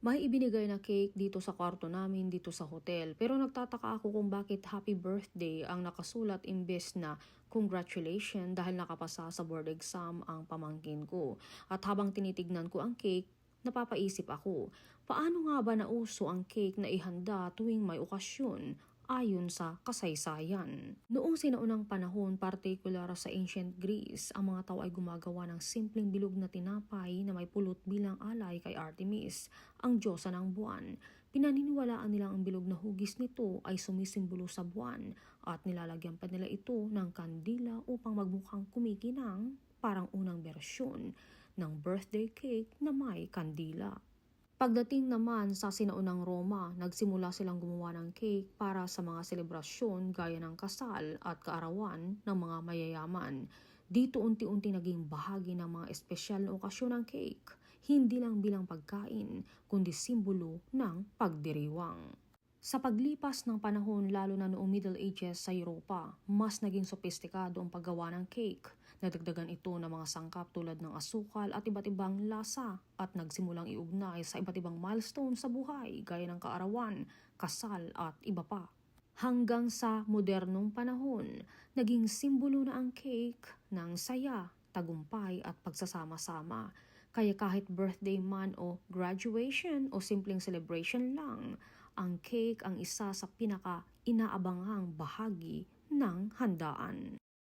May ibinigay na cake dito sa kwarto namin dito sa hotel. Pero nagtataka ako kung bakit happy birthday ang nakasulat imbes na congratulations dahil nakapasa sa board exam ang pamangkin ko. At habang tinitignan ko ang cake, napapaisip ako, paano nga ba nauso ang cake na ihanda tuwing may okasyon? Ayon sa kasaysayan. Noong sinaunang panahon, partikular sa ancient Greece, ang mga tao ay gumagawa ng simpleng bilog na tinapay na may pulot bilang alay kay Artemis, ang diyosa ng buwan. Pinaniniwalaan nilang ang bilog na hugis nito ay sumisimbolo sa buwan at nilalagyan pa nila ito ng kandila upang magmukhang kumikinang, parang unang bersyon ng birthday cake na may kandila. Pagdating naman sa sinaunang Roma, nagsimula silang gumawa ng cake para sa mga selebrasyon gaya ng kasal at kaarawan ng mga mayayaman. Dito unti-unti naging bahagi ng mga espesyal na okasyon ng cake, hindi lang bilang pagkain, kundi simbolo ng pagdiriwang. Sa paglipas ng panahon, lalo na noong Middle Ages sa Europa, mas naging sophisticado ang paggawa ng cake. Nadagdagan ito ng mga sangkap tulad ng asukal at iba't ibang lasa at nagsimulang iugnay sa iba't ibang milestone sa buhay gaya ng kaarawan, kasal at iba pa. Hanggang sa modernong panahon, naging simbolo na ang cake ng saya, tagumpay at pagsasama-sama. Kaya kahit birthday man o graduation o simpleng celebration lang, ang cake ang isa sa pinaka-inaabanghang bahagi ng handaan.